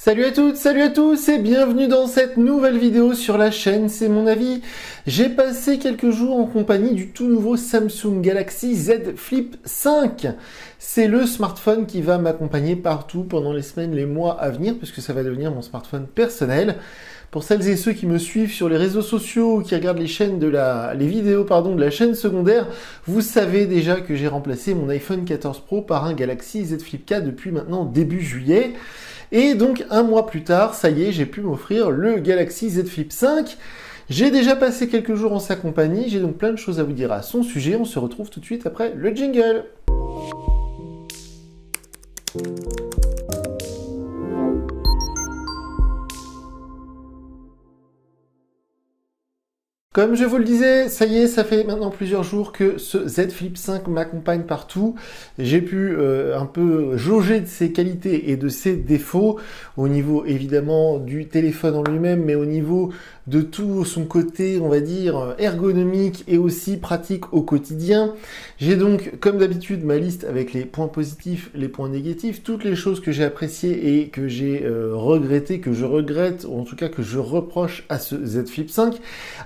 Salut à toutes, salut à tous et bienvenue dans cette nouvelle vidéo sur la chaîne, c'est mon avis. J'ai passé quelques jours en compagnie du tout nouveau Samsung Galaxy Z Flip 5. C'est le smartphone qui va m'accompagner partout pendant les semaines, les mois à venir, puisque ça va devenir mon smartphone personnel. Pour celles et ceux qui me suivent sur les réseaux sociaux ou qui regardent les vidéos de la chaîne secondaire, vous savez déjà que j'ai remplacé mon iPhone 14 Pro par un Galaxy Z Flip 4 depuis maintenant début juillet. Et donc un mois plus tard, ça y est, j'ai pu m'offrir le Galaxy Z Flip 5. J'ai déjà passé quelques jours en sa compagnie, j'ai donc plein de choses à vous dire à son sujet. On se retrouve tout de suite après le jingle. Comme je vous le disais, ça y est, ça fait maintenant plusieurs jours que ce Z Flip 5 m'accompagne partout. J'ai pu un peu jauger de ses qualités et de ses défauts, au niveau évidemment du téléphone en lui-même, mais au niveau de tout son côté, on va dire, ergonomique et aussi pratique au quotidien. J'ai donc, comme d'habitude, ma liste avec les points positifs, les points négatifs, toutes les choses que j'ai appréciées et que j'ai regrettées, que je regrette, ou en tout cas que je reproche à ce Z Flip 5.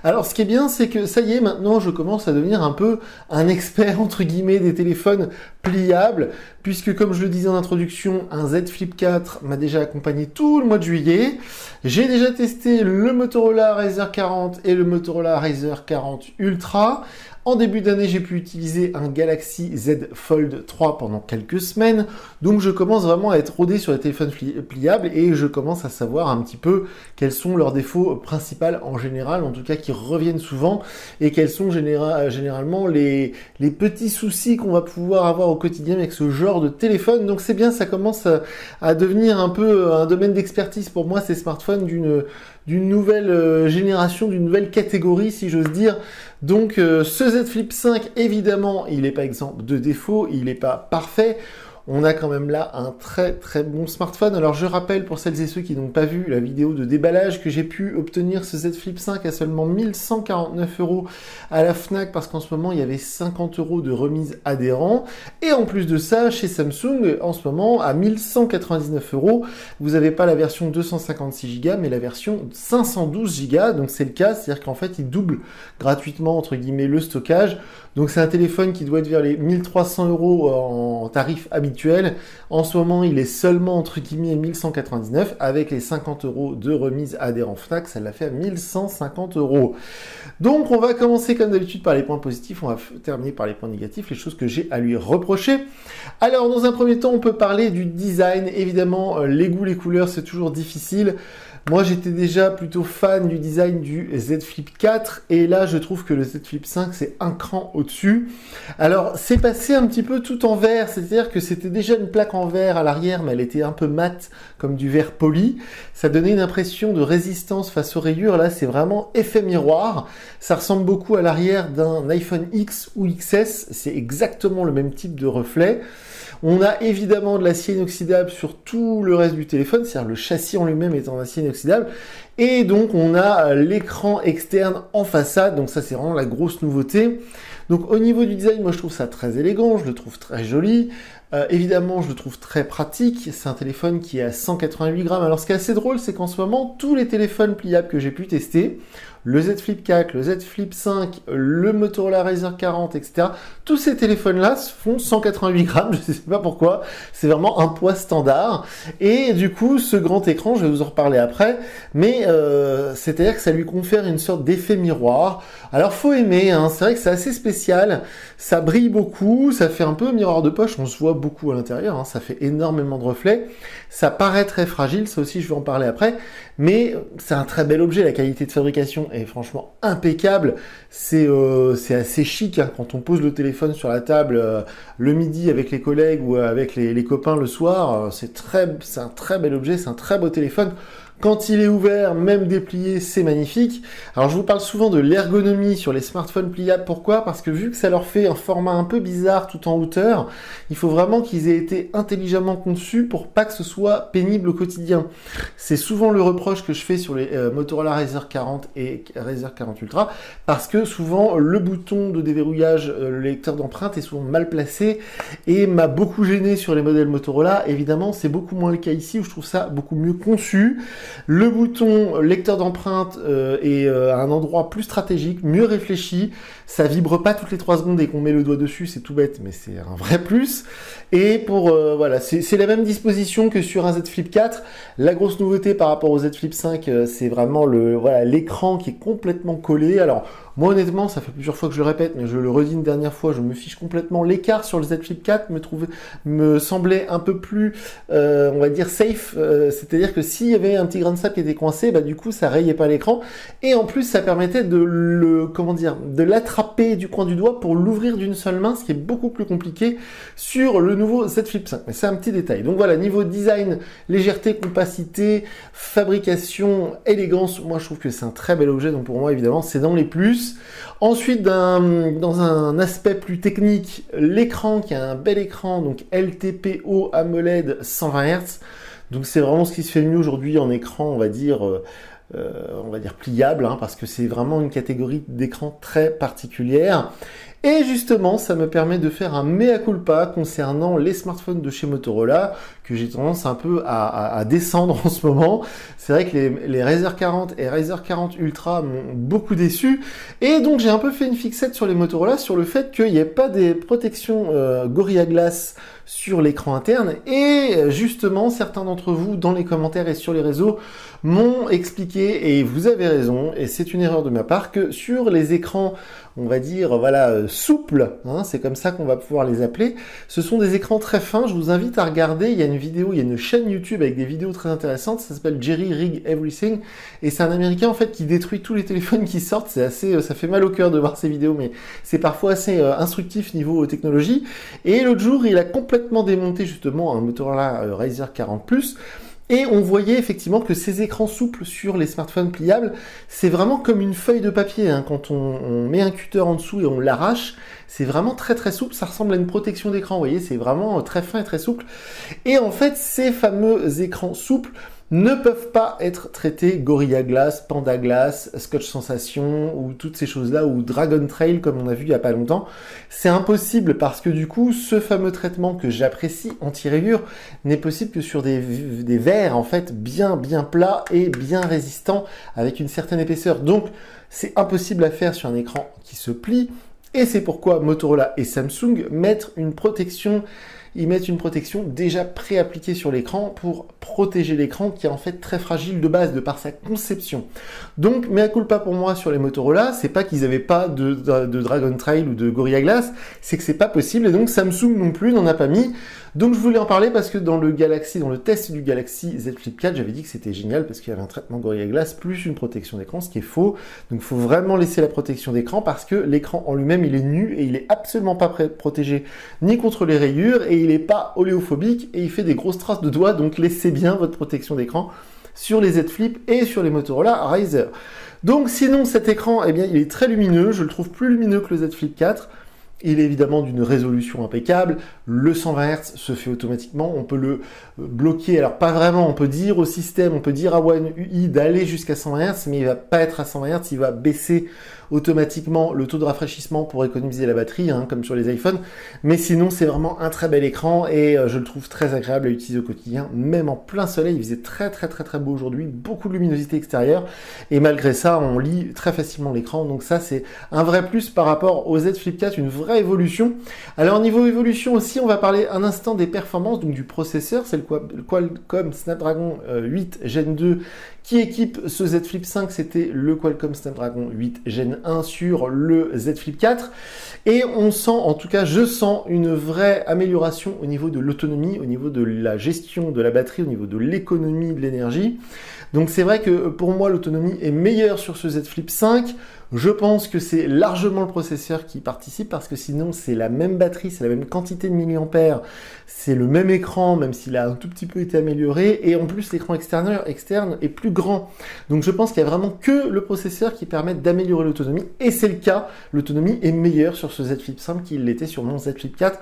Alors, ce qui est bien, c'est que ça y est, maintenant, je commence à devenir un peu un expert, entre guillemets, des téléphones pliables, puisque, comme je le disais en introduction, un Z Flip 4 m'a déjà accompagné tout le mois de juillet. J'ai déjà testé le Motorola Razr 40 et le Motorola Razr 40 Ultra. En début d'année, j'ai pu utiliser un Galaxy Z Fold 3 pendant quelques semaines. Donc, je commence vraiment à être rodé sur les téléphones pliables et je commence à savoir un petit peu quels sont leurs défauts principaux en général, en tout cas qui reviennent souvent, et quels sont généralement les petits soucis qu'on va pouvoir avoir au quotidien avec ce genre de téléphone. Donc, c'est bien, ça commence à devenir un peu un domaine d'expertise pour moi, ces smartphones d'une nouvelle génération, d'une nouvelle catégorie, si j'ose dire. Donc ce Z Flip 5, évidemment, il n'est pas exempt de défauts, il n'est pas parfait. On a quand même là un très très bon smartphone. Alors je rappelle pour celles et ceux qui n'ont pas vu la vidéo de déballage que j'ai pu obtenir ce Z Flip 5 à seulement 1149 € à la Fnac, parce qu'en ce moment il y avait 50 € de remise adhérent. Et en plus de ça, chez Samsung, en ce moment à 1199 €, vous n'avez pas la version 256 Go mais la version 512 Go. Donc c'est le cas, c'est-à-dire qu'en fait il double gratuitement entre guillemets le stockage. Donc c'est un téléphone qui doit être vers les 1300 € en tarif habituel. En ce moment, il est seulement entre guillemets 1199 avec les 50 € de remise adhérent Fnac, ça l'a fait à 1150 €. Donc on va commencer comme d'habitude par les points positifs, on va terminer par les points négatifs, les choses que j'ai à lui reprocher. Alors dans un premier temps, on peut parler du design. Évidemment, les goûts, les couleurs, c'est toujours difficile. Moi, j'étais déjà plutôt fan du design du Z Flip 4 et là, je trouve que le Z Flip 5, c'est un cran au-dessus. Alors, c'est passé un petit peu tout en verre, c'est-à-dire que c'était déjà une plaque en verre à l'arrière, mais elle était un peu mate, comme du verre poli. Ça donnait une impression de résistance face aux rayures. Là, c'est vraiment effet miroir. Ça ressemble beaucoup à l'arrière d'un iPhone X ou XS. C'est exactement le même type de reflet. On a évidemment de l'acier inoxydable sur tout le reste du téléphone, c'est-à-dire le châssis en lui-même est en acier inoxydable. Et donc on a l'écran externe en façade, donc ça c'est vraiment la grosse nouveauté. Donc au niveau du design, moi je trouve ça très élégant, je le trouve très joli. Évidemment, je le trouve très pratique. C'est un téléphone qui est à 188 grammes. Alors, ce qui est assez drôle, c'est qu'en ce moment, tous les téléphones pliables que j'ai pu tester, le Z Flip 4, le Z Flip 5, le Motorola Razr 40, etc., tous ces téléphones-là font 188 grammes. Je ne sais pas pourquoi. C'est vraiment un poids standard. Et du coup, ce grand écran, je vais vous en reparler après, mais c'est-à-dire que ça lui confère une sorte d'effet miroir. Alors, faut aimer, hein. C'est vrai que c'est assez spécial. Ça brille beaucoup. Ça fait un peu miroir de poche. On se voit beaucoup à l'intérieur, hein, ça fait énormément de reflets, ça paraît très fragile, ça aussi je vais en parler après, mais c'est un très bel objet, la qualité de fabrication est franchement impeccable, c'est assez chic, hein, quand on pose le téléphone sur la table le midi avec les collègues ou avec les copains le soir, c'est un très bel objet, c'est un très beau téléphone. Quand il est ouvert, même déplié, c'est magnifique. Alors je vous parle souvent de l'ergonomie sur les smartphones pliables. Pourquoi? Parce que vu que ça leur fait un format un peu bizarre tout en hauteur, il faut vraiment qu'ils aient été intelligemment conçus pour pas que ce soit pénible au quotidien. C'est souvent le reproche que je fais sur les Motorola Razr 40 et Razr 40 Ultra, parce que souvent le bouton de déverrouillage, le lecteur d'empreintes est souvent mal placé et m'a beaucoup gêné sur les modèles Motorola. Évidemment, c'est beaucoup moins le cas ici où je trouve ça beaucoup mieux conçu. Le bouton lecteur d'empreintes est à un endroit plus stratégique, mieux réfléchi. Ça vibre pas toutes les 3 secondes et qu'on met le doigt dessus, c'est tout bête, mais c'est un vrai plus. Et pour voilà, c'est la même disposition que sur un Z Flip 4. La grosse nouveauté par rapport au Z Flip 5, c'est vraiment l'écran qui est complètement collé. Alors moi honnêtement, ça fait plusieurs fois que je le répète, mais je le redis une dernière fois, je me fiche complètement. L'écart sur le Z Flip 4 me semblait un peu plus, on va dire safe. C'est-à-dire que s'il y avait un petit grain de sable qui était coincé, bah du coup ça rayait pas l'écran. Et en plus, ça permettait de l'attraper du coin du doigt pour l'ouvrir d'une seule main, ce qui est beaucoup plus compliqué sur le nouveau Z Flip 5. Mais c'est un petit détail. Donc voilà, niveau design, légèreté, compacité, fabrication, élégance, moi je trouve que c'est un très bel objet. Donc pour moi, évidemment, c'est dans les plus. Ensuite, dans un aspect plus technique, l'écran qui a un bel écran, donc LTPO AMOLED 120 Hz. Donc c'est vraiment ce qui se fait mieux aujourd'hui en écran, on va dire pliable, hein, parce que c'est vraiment une catégorie d'écran très particulière. Et justement, ça me permet de faire un mea culpa concernant les smartphones de chez Motorola, que j'ai tendance un peu à descendre en ce moment. C'est vrai que les Razr 40 et Razr 40 Ultra m'ont beaucoup déçu. Et donc, j'ai un peu fait une fixette sur les Motorola, sur le fait qu'il n'y ait pas des protections Gorilla Glass sur l'écran interne. Et justement, certains d'entre vous, dans les commentaires et sur les réseaux, m'ont expliqué, et vous avez raison, et c'est une erreur de ma part, que sur les écrans, on va dire, voilà, souples, hein, c'est comme ça qu'on va pouvoir les appeler, ce sont des écrans très fins. Je vous invite à regarder, il y a une vidéo, il y a une chaîne YouTube avec des vidéos très intéressantes, ça s'appelle Jerry Rig Everything, et c'est un Américain, en fait, qui détruit tous les téléphones qui sortent. C'est assez, ça fait mal au cœur de voir ces vidéos, mais c'est parfois assez instructif niveau technologie. Et l'autre jour, il a complètement démonté, justement, un Motorola Razr 40 Plus, et on voyait effectivement que ces écrans souples sur les smartphones pliables, c'est vraiment comme une feuille de papier, hein. Quand on met un cutter en dessous et on l'arrache, c'est vraiment très très souple, ça ressemble à une protection d'écran, vous voyez, c'est vraiment très fin et très souple. Et en fait, ces fameux écrans souples ne peuvent pas être traités Gorilla Glass, Panda Glass, Scotch Sensation ou toutes ces choses-là, ou Dragon Trail comme on a vu il y a pas longtemps. C'est impossible parce que du coup, ce fameux traitement que j'apprécie anti-rayures n'est possible que sur des verres en fait bien plats et bien résistants avec une certaine épaisseur. Donc, c'est impossible à faire sur un écran qui se plie. Et c'est pourquoi Motorola et Samsung mettent une protection déjà pré-appliquée sur l'écran pour protéger l'écran qui est en fait très fragile de base de par sa conception. Donc, mea culpa pour moi sur les Motorola, c'est pas qu'ils n'avaient pas de Dragon Trail ou de Gorilla Glass, c'est que c'est pas possible et donc Samsung non plus n'en a pas mis. Donc je voulais en parler parce que dans le test du Galaxy Z Flip 4, j'avais dit que c'était génial parce qu'il y avait un traitement Gorilla Glass plus une protection d'écran, ce qui est faux. Donc il faut vraiment laisser la protection d'écran parce que l'écran en lui-même, il est nu et il est absolument pas protégé ni contre les rayures et il n'est pas oléophobique et il fait des grosses traces de doigts. Donc laissez bien votre protection d'écran sur les Z Flip et sur les Motorola Razr. Donc sinon cet écran, eh bien, il est très lumineux. Je le trouve plus lumineux que le Z Flip 4. Il est évidemment d'une résolution impeccable. Le 120 Hz se fait automatiquement. On peut le bloquer. Alors, pas vraiment. On peut dire au système, on peut dire à One UI d'aller jusqu'à 120 Hz, mais il va pas être à 120 Hz. Il va baisser automatiquement le taux de rafraîchissement pour économiser la batterie, hein, comme sur les iPhones. Mais sinon, c'est vraiment un très bel écran et je le trouve très agréable à utiliser au quotidien, même en plein soleil. Il faisait très beau aujourd'hui, beaucoup de luminosité extérieure et malgré ça, on lit très facilement l'écran. Donc ça, c'est un vrai plus par rapport au Z Flip 4, une vraie évolution. Alors niveau évolution aussi, on va parler un instant des performances, donc du processeur. C'est le Qualcomm Snapdragon 8 Gen 2 qui équipe ce Z Flip 5, c'était le Qualcomm Snapdragon 8 Gen 1 sur le Z Flip 4. Et on sent, en tout cas je sens une vraie amélioration au niveau de l'autonomie, au niveau de la gestion de la batterie, au niveau de l'économie de l'énergie. Donc c'est vrai que pour moi l'autonomie est meilleure sur ce Z Flip 5. Je pense que c'est largement le processeur qui participe parce que sinon c'est la même batterie, c'est la même quantité de milliampères, c'est le même écran, même s'il a un tout petit peu été amélioré, et en plus l'écran externe est plus grand. Donc je pense qu'il y a vraiment que le processeur qui permet d'améliorer l'autonomie, et c'est le cas, l'autonomie est meilleure sur ce Z Flip 5 qu'il l'était sur mon Z Flip 4.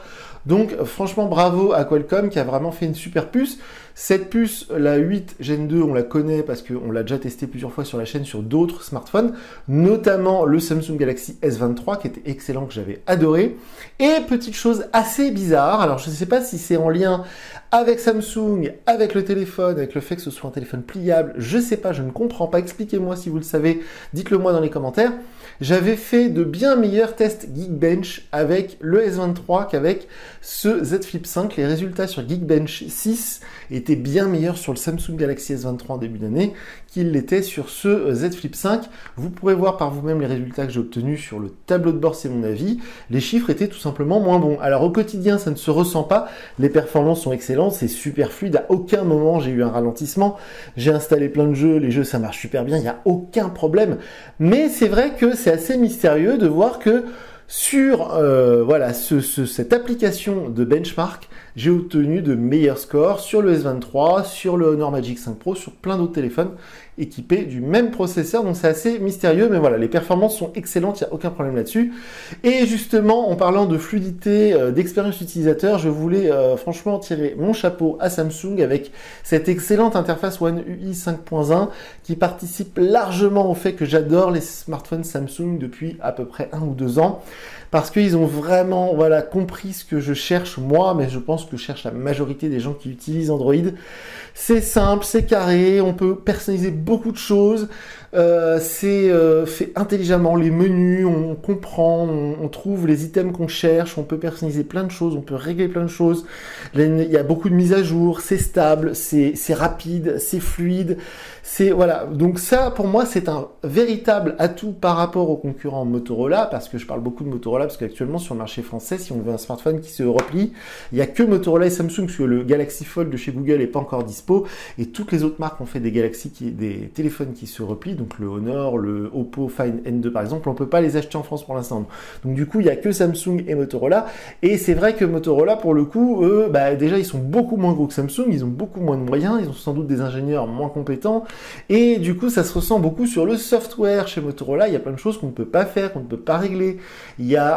Donc franchement bravo à Qualcomm qui a vraiment fait une super puce. Cette puce, la 8 Gen 2, on la connaît parce qu'on l'a déjà testé plusieurs fois sur la chaîne sur d'autres smartphones, notamment le Samsung Galaxy S23 qui était excellent, que j'avais adoré. Et petite chose assez bizarre, alors je ne sais pas si c'est en lien avec Samsung, avec le téléphone, avec le fait que ce soit un téléphone pliable, je ne sais pas, je ne comprends pas, expliquez-moi si vous le savez, dites-le moi dans les commentaires. J'avais fait de bien meilleurs tests Geekbench avec le S23 qu'avec ce Z Flip 5. Les résultats sur Geekbench 6 étaient bien meilleurs sur le Samsung Galaxy S23 en début d'année qu'il l'était sur ce Z Flip 5. Vous pourrez voir par vous-même les résultats que j'ai obtenus sur le tableau de bord, c'est mon avis. Les chiffres étaient tout simplement moins bons. Alors au quotidien, ça ne se ressent pas. Les performances sont excellentes, c'est super fluide. À aucun moment, j'ai eu un ralentissement. J'ai installé plein de jeux, les jeux, ça marche super bien, il n'y a aucun problème. Mais c'est vrai que c'est assez mystérieux de voir que sur voilà, cette application de benchmark, j'ai obtenu de meilleurs scores sur le S23, sur le Honor Magic 5 Pro, sur plein d'autres téléphones équipés du même processeur. Donc c'est assez mystérieux, mais voilà, les performances sont excellentes, il n'y a aucun problème là-dessus. Et justement, en parlant de fluidité, d'expérience utilisateur, je voulais franchement tirer mon chapeau à Samsung avec cette excellente interface One UI 5.1 qui participe largement au fait que j'adore les smartphones Samsung depuis à peu près 1 ou 2 ans. Parce qu'ils ont vraiment voilà, compris ce que je cherche moi, mais je pense que cherche la majorité des gens qui utilisent Android. C'est simple, c'est carré, on peut personnaliser beaucoup de choses, c'est fait intelligemment, les menus, on comprend, on trouve les items qu'on cherche, on peut personnaliser plein de choses, on peut régler plein de choses. Il y a beaucoup de mises à jour, c'est stable, c'est rapide, c'est fluide. Voilà. Donc ça, pour moi, c'est un véritable atout par rapport aux concurrents Motorola, parce que je parle beaucoup de Motorola, parce qu'actuellement, sur le marché français, si on veut un smartphone qui se replie, il n'y a que Motorola et Samsung, parce que le Galaxy Fold de chez Google n'est pas encore dispo, et toutes les autres marques ont fait des des téléphones qui se replient, donc le Honor, le Oppo Find N2 par exemple, on ne peut pas les acheter en France pour l'instant. Donc du coup, il n'y a que Samsung et Motorola, et c'est vrai que Motorola, pour le coup, eux, déjà, ils sont beaucoup moins gros que Samsung, ils ont beaucoup moins de moyens, ils ont sans doute des ingénieurs moins compétents, et du coup, ça se ressent beaucoup sur le software chez Motorola. Il y a plein de choses qu'on ne peut pas faire, qu'on ne peut pas régler. Il y a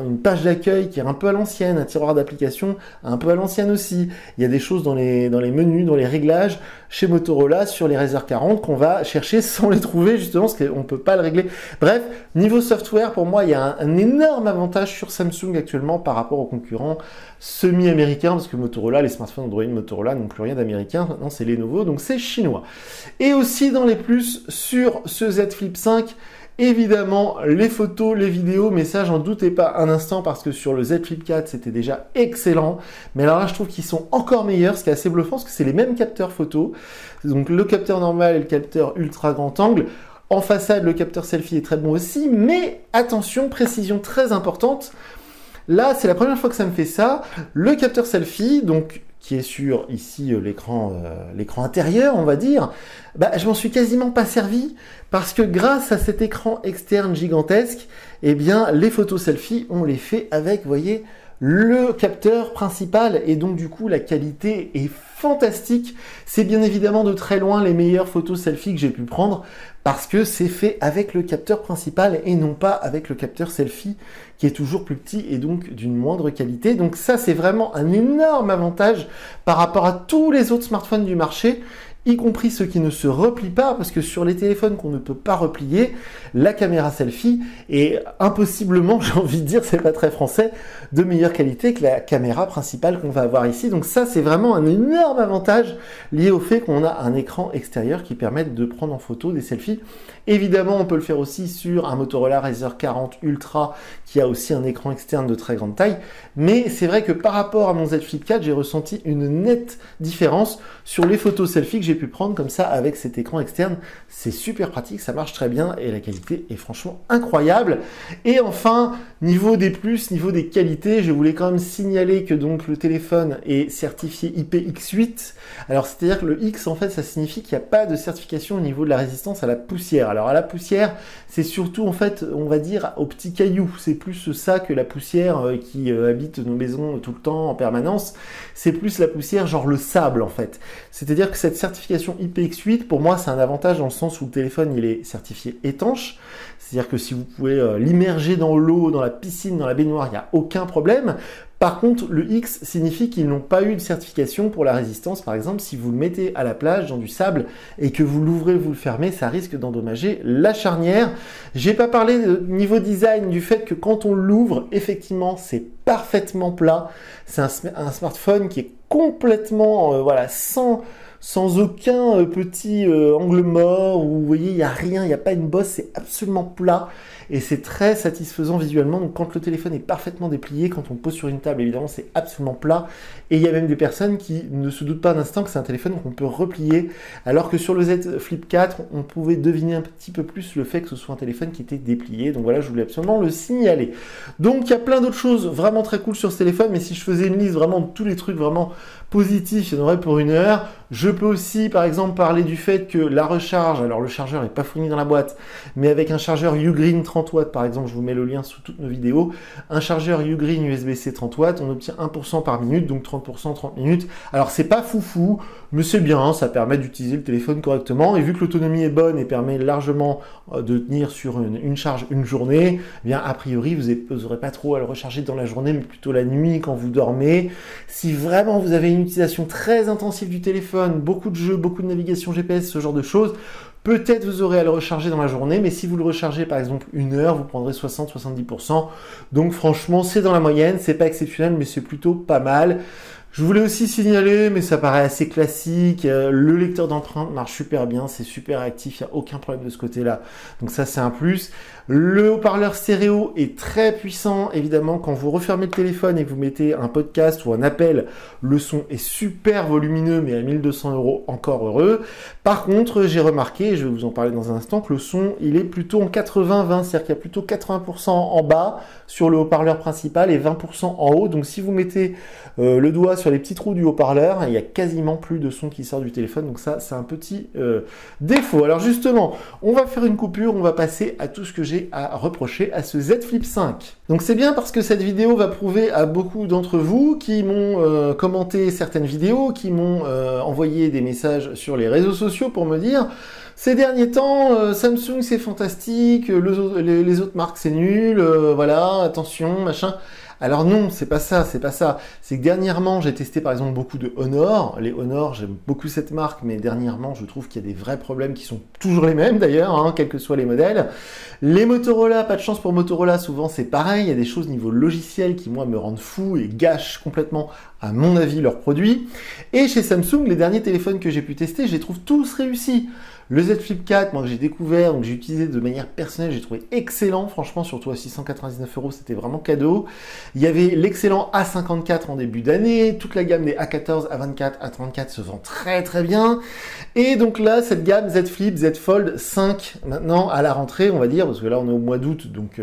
une page d'accueil qui est un peu à l'ancienne, un tiroir d'application un peu à l'ancienne aussi. Il y a des choses dans les menus, dans les réglages chez Motorola sur les Razer 40 qu'on va chercher sans les trouver justement parce qu'on ne peut pas le régler. Bref, niveau software, pour moi, il y a un énorme avantage sur Samsung actuellement par rapport aux concurrents semi-américains, parce que Motorola, les smartphones Android Motorola n'ont plus rien d'américain, maintenant c'est Lenovo, donc c'est chinois. Et aussi dans les plus sur ce Z Flip 5, évidemment, les photos, les vidéos, mais ça, j'en doutais pas un instant parce que sur le Z Flip 4, c'était déjà excellent. Mais alors là, je trouve qu'ils sont encore meilleurs, ce qui est assez bluffant, parce que c'est les mêmes capteurs photo. Donc le capteur normal et le capteur ultra grand angle. En façade, le capteur selfie est très bon aussi, mais attention, précision très importante. Là, c'est la première fois que ça me fait ça. Le capteur selfie, donc qui est sur ici l'écran intérieur, on va dire, je m'en suis quasiment pas servi parce que grâce à cet écran externe gigantesque, eh bien les photos selfies, on les fait avec, vous voyez, le capteur principal et donc du coup la qualité est fantastique. C'est bien évidemment de très loin les meilleures photos selfies que j'ai pu prendre parce que c'est fait avec le capteur principal et non pas avec le capteur selfie qui est toujours plus petit et donc d'une moindre qualité. Donc ça, c'est vraiment un énorme avantage par rapport à tous les autres smartphones du marché, y compris ceux qui ne se replient pas, parce que sur les téléphones qu'on ne peut pas replier, la caméra selfie est impossiblement, j'ai envie de dire, c'est pas très français, de meilleure qualité que la caméra principale qu'on va avoir ici. Donc ça, c'est vraiment un énorme avantage lié au fait qu'on a un écran extérieur qui permet de prendre en photo des selfies. Évidemment, on peut le faire aussi sur un Motorola Razr 40 Ultra qui a aussi un écran externe de très grande taille. Mais c'est vrai que par rapport à mon Z Flip 4, j'ai ressenti une nette différence sur les photos selfies que j'ai pu pu prendre comme ça avec cet écran externe. C'est super pratique, ça marche très bien et la qualité est franchement incroyable. Et enfin, niveau des plus, niveau des qualités, je voulais quand même signaler que donc le téléphone est certifié IPX8. Alors c'est-à-dire que le X en fait ça signifie qu'il n'y a pas de certification au niveau de la résistance à la poussière. Alors à la poussière, c'est surtout en fait on va dire aux petits cailloux. C'est plus ça que la poussière qui habite nos maisons tout le temps en permanence. C'est plus la poussière genre le sable en fait. C'est-à-dire que cette certification IPX8 pour moi c'est un avantage dans le sens où le téléphone il est certifié étanche. C'est-à-dire que si vous pouvez l'immerger dans l'eau, dans la piscine, dans la baignoire, il n'y a aucun problème. Par contre, le X signifie qu'ils n'ont pas eu de certification pour la résistance. Par exemple, si vous le mettez à la plage, dans du sable, et que vous l'ouvrez, vous le fermez, ça risque d'endommager la charnière. J'ai pas parlé de niveau design, du fait que quand on l'ouvre, effectivement, c'est parfaitement plat. C'est un smartphone qui est complètement, voilà, sans aucun petit angle mort, où vous voyez, il n'y a rien, il n'y a pas une bosse, c'est absolument plat. Et c'est très satisfaisant visuellement. Donc quand le téléphone est parfaitement déplié, quand on pose sur une table, évidemment, c'est absolument plat. Et il y a même des personnes qui ne se doutent pas d'un instant que c'est un téléphone qu'on peut replier, alors que sur le Z Flip 4, on pouvait deviner un petit peu plus le fait que ce soit un téléphone qui était déplié. Donc voilà, je voulais absolument le signaler. Donc il y a plein d'autres choses vraiment très cool sur ce téléphone, mais si je faisais une liste vraiment de tous les trucs vraiment positifs, il y en aurait pour une heure. Je peux aussi, par exemple, parler du fait que la recharge, alors le chargeur n'est pas fourni dans la boîte, mais avec un chargeur Ugreen 30 watts, par exemple, je vous mets le lien sous toutes nos vidéos, un chargeur Ugreen USB-C 30 watts, on obtient 1% par minute, donc 30% 30 minutes. Alors, c'est pas foufou, mais c'est bien, ça permet d'utiliser le téléphone correctement, et vu que l'autonomie est bonne et permet largement de tenir sur une charge une journée, eh bien, a priori, vous n'aurez pas trop à le recharger dans la journée, mais plutôt la nuit quand vous dormez. Si vraiment vous avez une utilisation très intensive du téléphone, beaucoup de jeux, beaucoup de navigation GPS, ce genre de choses, peut-être vous aurez à le recharger dans la journée, mais si vous le rechargez par exemple une heure, vous prendrez 60-70%. Donc franchement, c'est dans la moyenne, c'est pas exceptionnel, mais c'est plutôt pas mal. Je voulais aussi signaler, mais ça paraît assez classique, le lecteur d'empreintes marche super bien, c'est super actif, il n'y a aucun problème de ce côté-là. Donc ça, c'est un plus. Le haut-parleur stéréo est très puissant, évidemment, quand vous refermez le téléphone et que vous mettez un podcast ou un appel, le son est super volumineux, mais à 1200 €, encore heureux. Par contre, j'ai remarqué, et je vais vous en parler dans un instant, que le son, il est plutôt en 80-20, c'est-à-dire qu'il y a plutôt 80% en bas sur le haut-parleur principal et 20% en haut. Donc si vous mettez le doigt sur les petits trous du haut-parleur, il y a quasiment plus de son qui sort du téléphone, donc ça c'est un petit défaut. Alors justement, on va faire une coupure, on va passer à tout ce que j'ai à reprocher à ce Z Flip 5. Donc c'est bien parce que cette vidéo va prouver à beaucoup d'entre vous qui m'ont commenté certaines vidéos, qui m'ont envoyé des messages sur les réseaux sociaux pour me dire ces derniers temps, Samsung c'est fantastique, les autres marques c'est nul, voilà, attention, machin. Alors non, c'est pas ça, c'est pas ça. C'est que dernièrement, j'ai testé par exemple beaucoup de Honor. Les Honor, j'aime beaucoup cette marque, mais dernièrement, je trouve qu'il y a des vrais problèmes qui sont toujours les mêmes d'ailleurs, hein, quels que soient les modèles. Les Motorola, pas de chance pour Motorola, souvent c'est pareil. Il y a des choses niveau logiciel qui, moi, me rendent fou et gâchent complètement, à mon avis, leurs produits. Et chez Samsung, les derniers téléphones que j'ai pu tester, je les trouve tous réussis. Le Z Flip 4, moi que j'ai découvert, donc j'ai utilisé de manière personnelle, j'ai trouvé excellent, franchement, surtout à 699 €, c'était vraiment cadeau. Il y avait l'excellent A54 en début d'année, toute la gamme des A14, A24, A34 se vend très très bien. Et donc là, cette gamme Z Flip, Z Fold 5, maintenant à la rentrée, on va dire, parce que là on est au mois d'août, donc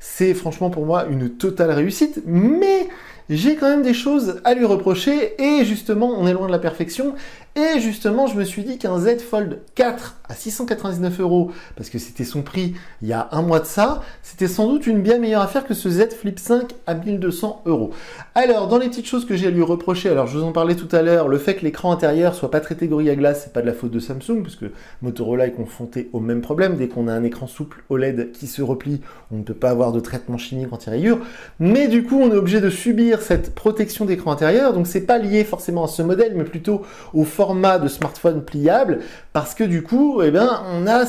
c'est franchement pour moi une totale réussite, mais j'ai quand même des choses à lui reprocher, et justement, on est loin de la perfection, et justement, je me suis dit qu'un Z Fold 4 à 699 €, parce que c'était son prix il y a un mois de ça, c'était sans doute une bien meilleure affaire que ce Z Flip 5 à 1200 €. Alors, dans les petites choses que j'ai à lui reprocher, alors je vous en parlais tout à l'heure, le fait que l'écran intérieur soit pas traité Gorilla Glass, c'est pas de la faute de Samsung, puisque Motorola est confronté au même problème. Dès qu'on a un écran souple OLED qui se replie, on ne peut pas avoir de traitement chimique anti-rayures, mais du coup, on est obligé de subir cette protection d'écran intérieur, donc c'est pas lié forcément à ce modèle, mais plutôt au format de smartphone pliable, parce que du coup, eh ben, on a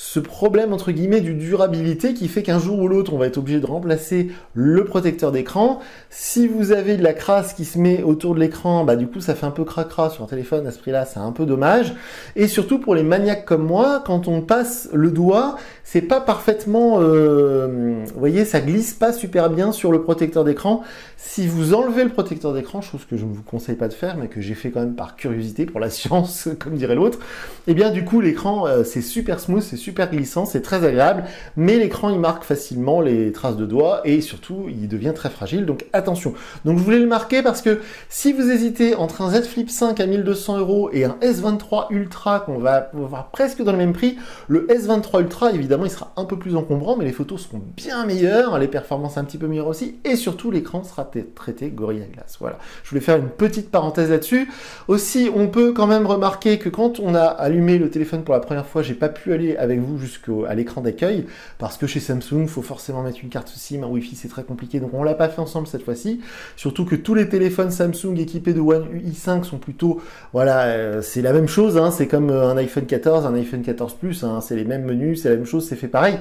ce problème entre guillemets du durabilité qui fait qu'un jour ou l'autre on va être obligé de remplacer le protecteur d'écran. Si vous avez de la crasse qui se met autour de l'écran, bah du coup ça fait un peu cracra sur un téléphone à ce prix-là, c'est un peu dommage. Et surtout pour les maniaques comme moi, quand on passe le doigt, c'est pas parfaitement, vous voyez, ça glisse pas super bien sur le protecteur d'écran. Si vous enlevez le protecteur d'écran, chose que je ne vous conseille pas de faire, mais que j'ai fait quand même par curiosité pour la science, comme dirait l'autre, et bien du coup l'écran c'est super smooth, c'est super glissant, c'est très agréable, mais l'écran il marque facilement les traces de doigts et surtout il devient très fragile, donc attention. Donc je voulais le marquer parce que si vous hésitez entre un Z Flip 5 à 1200 € et un S23 Ultra qu'on va voir presque dans le même prix, le S23 Ultra évidemment il sera un peu plus encombrant, mais les photos seront bien meilleures, les performances un petit peu meilleures aussi, et surtout l'écran sera traité Gorilla Glass. Voilà, je voulais faire une petite parenthèse là-dessus. Aussi, on peut quand même remarquer que quand on a allumé le téléphone pour la première fois, j'ai pas pu aller avec vous jusqu'à l'écran d'accueil, parce que chez Samsung, il faut forcément mettre une carte SIM, un Wi-Fi, c'est très compliqué, donc on l'a pas fait ensemble cette fois-ci. Surtout que tous les téléphones Samsung équipés de One UI 5 sont plutôt, voilà, c'est la même chose, hein, c'est comme un iPhone 14, un iPhone 14 Plus, hein, c'est les mêmes menus, c'est la même chose, c'est fait pareil.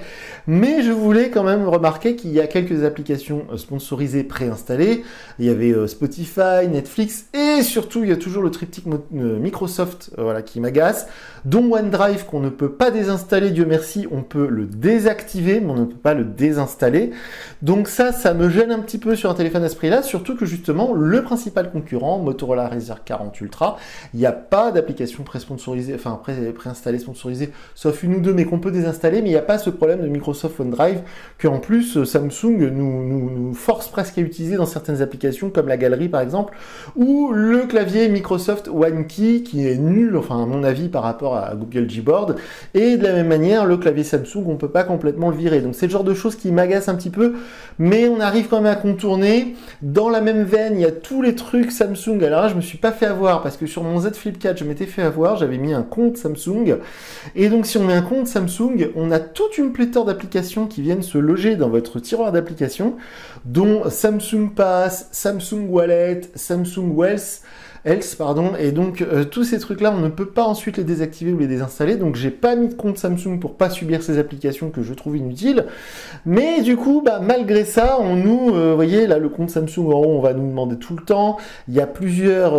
Mais je voulais quand même remarquer qu'il y a quelques applications sponsorisées préinstallées. Il y avait Spotify, Netflix et surtout il y a toujours le triptyque Microsoft voilà, qui m'agace, dont OneDrive qu'on ne peut pas désinstaller, Dieu merci, on peut le désactiver mais on ne peut pas le désinstaller. Donc ça me gêne un petit peu sur un téléphone à ce prix-là, surtout que justement le principal concurrent, Motorola Razr 40 Ultra, il n'y a pas d'application pré-sponsorisée, enfin préinstallée sponsorisée, sauf une ou deux mais qu'on peut désinstaller, mais il n'y a pas ce problème de Microsoft OneDrive qu'en plus Samsung nous force presque à utiliser dans certaines applications comme la galerie par exemple, ou le clavier Microsoft OneKey qui est nul, enfin à mon avis par rapport à Google Gboard, et de la même manière le clavier Samsung on peut pas complètement le virer, donc c'est le genre de choses qui m'agacent un petit peu, mais on arrive quand même à contourner. Dans la même veine il y a tous les trucs Samsung, alors là je me suis pas fait avoir parce que sur mon Z Flip 4 je m'étais fait avoir, j'avais mis un compte Samsung, et donc si on met un compte Samsung on a toute une pléthore d'applications qui viennent se loger dans votre tiroir d'applications, dont Samsung Pass, Samsung Wallet, Samsung Wealth, et donc tous ces trucs-là, on ne peut pas ensuite les désactiver ou les désinstaller, donc j'ai pas mis de compte Samsung pour pas subir ces applications que je trouve inutiles, mais du coup, bah, malgré ça, on nous, voyez, là, le compte Samsung, en haut, on va nous demander tout le temps, il y a plusieurs,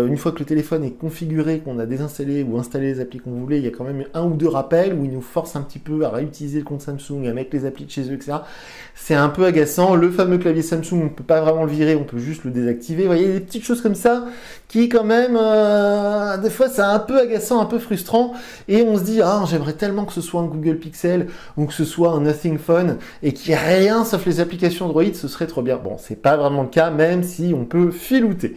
une fois que le téléphone est configuré, qu'on a désinstallé ou installé les applis qu'on voulait, il y a quand même un ou deux rappels où ils nous forcent un petit peu à réutiliser le compte Samsung, à mettre les applis de chez eux, etc. C'est un peu agaçant, le fameux clavier Samsung, on ne peut pas vraiment le virer, on peut juste le désactiver, vous voyez, des petites choses comme ça, qui quand même, des fois c'est un peu agaçant, un peu frustrant, et on se dit, ah j'aimerais tellement que ce soit un Google Pixel, ou que ce soit un Nothing Phone, et qu'il n'y ait rien sauf les applications Android, ce serait trop bien. Bon, c'est pas vraiment le cas, même si on peut filouter.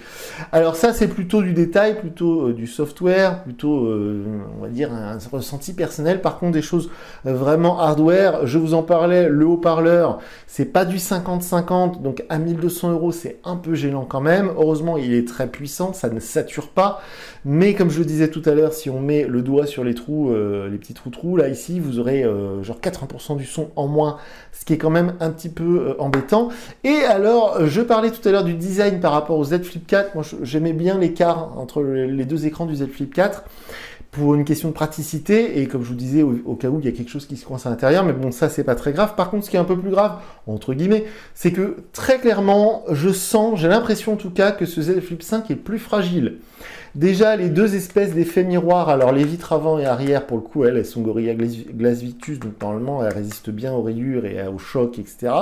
Alors ça c'est plutôt du détail, plutôt du software, plutôt, on va dire, un ressenti personnel. Par contre, des choses vraiment hardware, je vous en parlais, le haut-parleur, c'est pas du 50-50, donc à 1200 €, c'est un peu gênant quand même. Heureusement, il est très puissant, ça ne sature pas, mais comme je le disais tout à l'heure, si on met le doigt sur les trous, les petits trous là ici, vous aurez genre 80% du son en moins, ce qui est quand même un petit peu embêtant. Et alors, je parlais tout à l'heure du design par rapport au Z Flip 4, moi j'aimais bien l'écart entre les deux écrans du Z Flip 4, pour une question de praticité, et comme je vous disais, au cas où il y a quelque chose qui se coince à l'intérieur, mais bon, ça c'est pas très grave. Par contre, ce qui est un peu plus grave, entre guillemets, c'est que très clairement, j'ai l'impression en tout cas que ce Z Flip 5 est plus fragile. Déjà, les deux espèces d'effets miroirs, alors les vitres avant et arrière, pour le coup, elles sont Gorilla Glass Victus, donc normalement, elles résistent bien aux rayures et aux chocs, etc.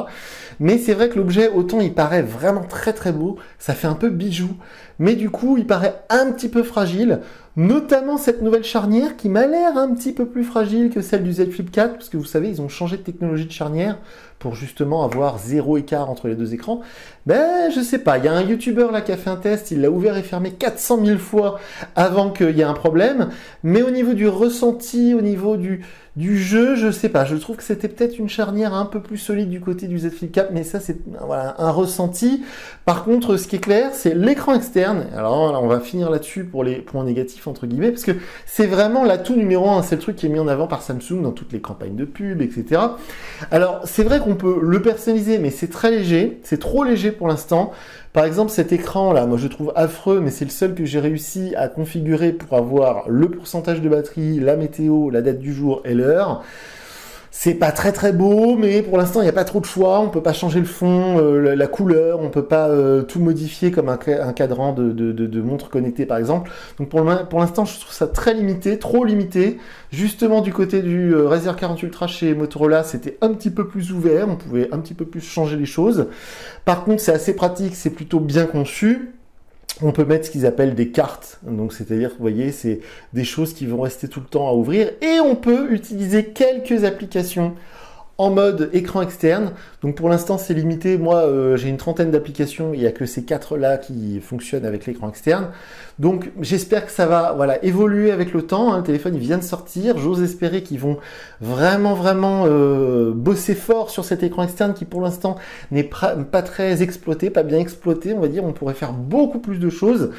Mais c'est vrai que l'objet, autant il paraît vraiment très très beau, ça fait un peu bijou, mais du coup, il paraît un petit peu fragile, notamment cette nouvelle charnière qui m'a l'air un petit peu plus fragile que celle du Z Flip 4, parce que vous savez, ils ont changé de technologie de charnière pour justement avoir zéro écart entre les deux écrans. Ben, je sais pas, il y a un YouTuber là qui a fait un test, il l'a ouvert et fermé 400 000 fois avant qu'il y ait un problème, mais au niveau du ressenti, au niveau du jeu, je sais pas, je trouve que c'était peut-être une charnière un peu plus solide du côté du Z Flip 4, mais ça c'est voilà, un ressenti. Par contre, ce qui est clair, c'est l'écran externe. Alors là, on va finir là-dessus pour les points négatifs entre guillemets, parce que c'est vraiment l'atout numéro 1, c'est le truc qui est mis en avant par Samsung dans toutes les campagnes de pub, etc. Alors c'est vrai qu'on peut le personnaliser, mais c'est très léger, c'est trop léger pour l'instant. Par exemple, cet écran là, moi je le trouve affreux, mais c'est le seul que j'ai réussi à configurer pour avoir le pourcentage de batterie, la météo, la date du jour et l'heure. C'est pas très très beau, mais pour l'instant il n'y a pas trop de choix, on peut pas changer le fond, la couleur, on peut pas tout modifier comme un cadran de montre connectée par exemple. Donc pour l'instant je trouve ça très limité, trop limité. Justement du côté du Razer 40 Ultra chez Motorola, c'était un petit peu plus ouvert, on pouvait un petit peu plus changer les choses. Par contre c'est assez pratique, c'est plutôt bien conçu. On peut mettre ce qu'ils appellent des cartes, donc c'est-à-dire, vous voyez, c'est des choses qui vont rester tout le temps à ouvrir, et on peut utiliser quelques applications en mode écran externe. Donc pour l'instant c'est limité, moi j'ai une trentaine d'applications, il n'y a que ces 4 là qui fonctionnent avec l'écran externe. Donc j'espère que ça va évoluer avec le temps, hein. Le téléphone il vient de sortir, j'ose espérer qu'ils vont vraiment bosser fort sur cet écran externe qui pour l'instant n'est pas très exploité, pas bien exploité, on va dire, on pourrait faire beaucoup plus de choses.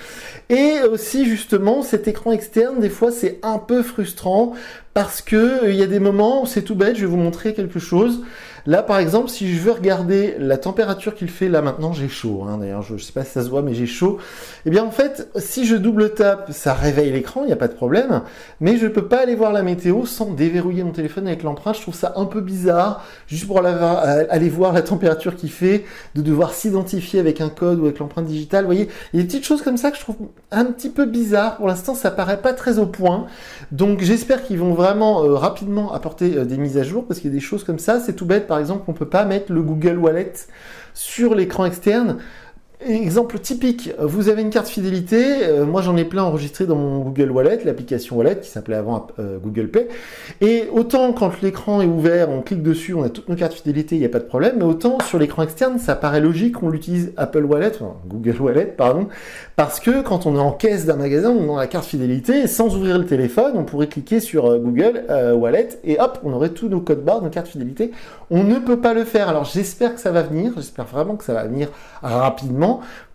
Et aussi justement cet écran externe, des fois c'est un peu frustrant parce que il y a des moments où c'est tout bête, je vais vous montrer quelque chose. Là, par exemple, si je veux regarder la température qu'il fait, là maintenant j'ai chaud, hein, d'ailleurs je ne sais pas si ça se voit, mais j'ai chaud. Eh bien en fait, si je double tape, ça réveille l'écran, il n'y a pas de problème, mais je ne peux pas aller voir la météo sans déverrouiller mon téléphone avec l'empreinte. Je trouve ça un peu bizarre, juste pour aller voir la température qu'il fait, de devoir s'identifier avec un code ou avec l'empreinte digitale. Vous voyez, il y a des petites choses comme ça que je trouve un petit peu bizarres. Pour l'instant, ça paraît pas très au point. Donc j'espère qu'ils vont vraiment rapidement apporter des mises à jour, parce qu'il y a des choses comme ça, c'est tout bête. Par exemple, on ne peut pas mettre le Google Wallet sur l'écran externe. Exemple typique, vous avez une carte fidélité, moi j'en ai plein enregistré dans mon Google Wallet, l'application Wallet qui s'appelait avant Google Pay, et autant quand l'écran est ouvert, on clique dessus, on a toutes nos cartes fidélité, il n'y a pas de problème, mais autant sur l'écran externe, ça paraît logique qu'on l'utilise Apple Wallet, enfin Google Wallet, pardon, parce que quand on est en caisse d'un magasin, on a la carte fidélité, et sans ouvrir le téléphone, on pourrait cliquer sur Google Wallet, et hop, on aurait tous nos codes barres, nos cartes fidélité. On ne peut pas le faire, alors j'espère que ça va venir, j'espère vraiment que ça va venir rapidement,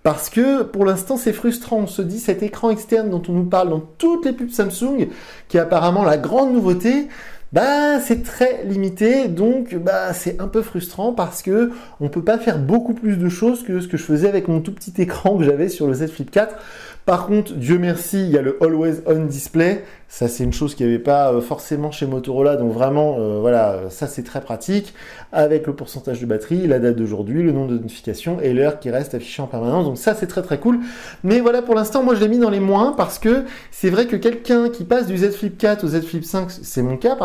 parce que pour l'instant c'est frustrant. On se dit cet écran externe dont on nous parle dans toutes les pubs Samsung, qui est apparemment la grande nouveauté, c'est très limité, donc c'est un peu frustrant parce que on peut pas faire beaucoup plus de choses que ce que je faisais avec mon tout petit écran que j'avais sur le Z Flip 4. Par contre, Dieu merci, il y a le Always On Display. Ça, c'est une chose qu'il n'y avait pas forcément chez Motorola. Donc vraiment, ça c'est très pratique. Avec le pourcentage de batterie, la date d'aujourd'hui, le nombre de notifications et l'heure qui reste affichée en permanence. Donc ça, c'est très très cool. Mais voilà, pour l'instant, moi je l'ai mis dans les moins parce que c'est vrai que quelqu'un qui passe du Z Flip 4 au Z Flip 5, c'est mon cas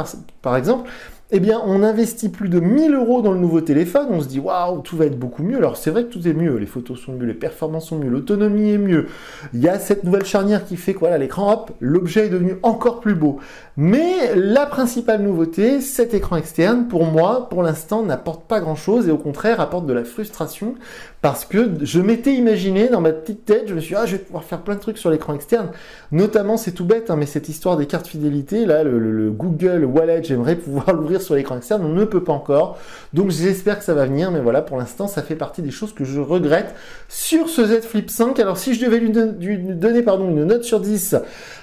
par exemple, eh bien, on investit plus de 1000 € dans le nouveau téléphone, on se dit, waouh, tout va être beaucoup mieux. Alors, c'est vrai que tout est mieux, les photos sont mieux, les performances sont mieux, l'autonomie est mieux. Il y a cette nouvelle charnière qui fait que, voilà, l'écran, hop, l'objet est devenu encore plus beau. Mais la principale nouveauté, cet écran externe, pour moi, pour l'instant, n'apporte pas grand-chose et au contraire, apporte de la frustration parce que je m'étais imaginé dans ma petite tête, je me suis dit, je vais pouvoir faire plein de trucs sur l'écran externe. Notamment, c'est tout bête, mais cette histoire des cartes fidélité, là, le Google Wallet, j'aimerais pouvoir l'ouvrir sur l'écran externe, on ne peut pas encore. Donc, j'espère que ça va venir, mais voilà, pour l'instant, ça fait partie des choses que je regrette sur ce Z Flip 5. Alors, si je devais lui donner une note sur 10,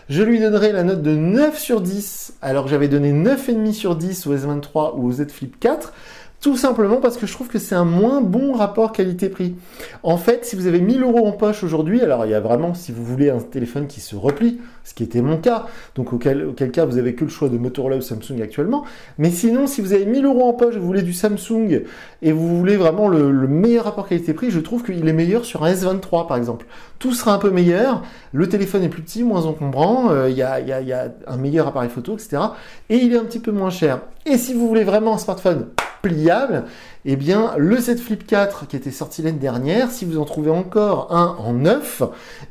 je lui donnerais la note de 9 sur 10, alors que j'avais donné 9,5 sur 10 au S23 ou au Z Flip 4. Tout simplement parce que je trouve que c'est un moins bon rapport qualité-prix. En fait, si vous avez 1000 € en poche aujourd'hui, alors il y a vraiment, si vous voulez un téléphone qui se replie, ce qui était mon cas, donc auquel cas vous avez que le choix de Motorola ou Samsung actuellement, mais sinon, si vous avez 1000 € en poche, vous voulez du Samsung et vous voulez vraiment le meilleur rapport qualité-prix, je trouve qu'il est meilleur sur un S23 par exemple. Tout sera un peu meilleur, le téléphone est plus petit, moins encombrant, il y a un meilleur appareil photo, etc. Et il est un petit peu moins cher. Et si vous voulez vraiment un smartphone pliable, eh bien le Z Flip 4 qui était sorti l'année dernière, si vous en trouvez encore un en neuf,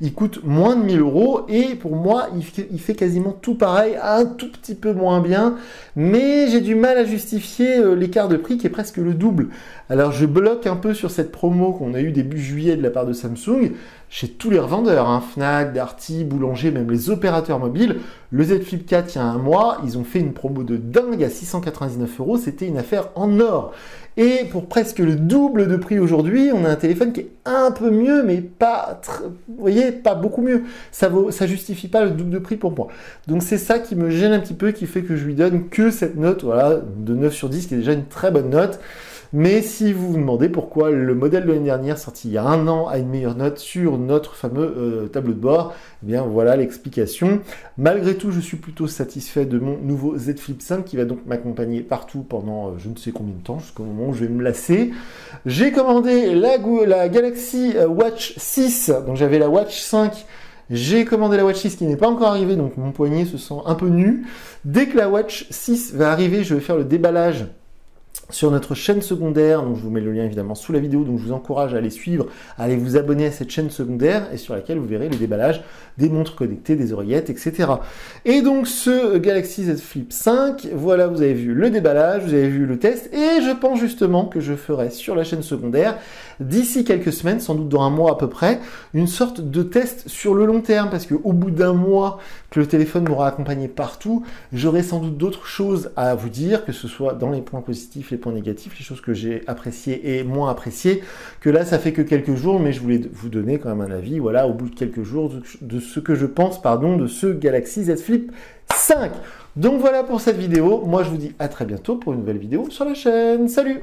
il coûte moins de 1000 € et pour moi il fait quasiment tout pareil, un tout petit peu moins bien, mais j'ai du mal à justifier l'écart de prix qui est presque le double. Alors je bloque un peu sur cette promo qu'on a eu début juillet de la part de Samsung, chez tous les revendeurs, Fnac, Darty, Boulanger, même les opérateurs mobiles. Le Z Flip 4, il y a un mois, ils ont fait une promo de dingue à 699 €, c'était une affaire en or. Et pour presque le double de prix aujourd'hui, on a un téléphone qui est un peu mieux, mais pas, vous voyez, pas beaucoup mieux. Ça justifie pas le double de prix pour moi. Donc c'est ça qui me gêne un petit peu, qui fait que je lui donne que cette note, voilà, de 9 sur 10, qui est déjà une très bonne note. Mais si vous vous demandez pourquoi le modèle de l'année dernière, sorti il y a un an, a une meilleure note sur notre fameux tableau de bord, eh bien voilà l'explication. Malgré tout, je suis plutôt satisfait de mon nouveau Z Flip 5 qui va donc m'accompagner partout pendant je ne sais combien de temps, jusqu'au moment où je vais me lasser. J'ai commandé la Galaxy Watch 6, donc j'avais la Watch 5. J'ai commandé la Watch 6 qui n'est pas encore arrivée, donc mon poignet se sent un peu nu. Dès que la Watch 6 va arriver, je vais faire le déballage sur notre chaîne secondaire, donc je vous mets le lien évidemment sous la vidéo, donc je vous encourage à aller suivre, à aller vous abonner à cette chaîne secondaire et sur laquelle vous verrez le déballage des montres connectées, des oreillettes, etc. Et donc ce Galaxy Z Flip 5, voilà, vous avez vu le déballage, vous avez vu le test, et je pense justement que je ferai sur la chaîne secondaire, d'ici quelques semaines, sans doute dans un mois à peu près, une sorte de test sur le long terme, parce qu'au bout d'un mois que le téléphone m'aura accompagné partout, j'aurai sans doute d'autres choses à vous dire, que ce soit dans les points positifs, les points négatifs, les choses que j'ai appréciées et moins appréciées, que là ça fait que quelques jours, mais je voulais vous donner quand même un avis, voilà, au bout de quelques jours, de ce que je pense, pardon, de ce Galaxy Z Flip 5. Donc voilà pour cette vidéo, moi je vous dis à très bientôt pour une nouvelle vidéo sur la chaîne, salut!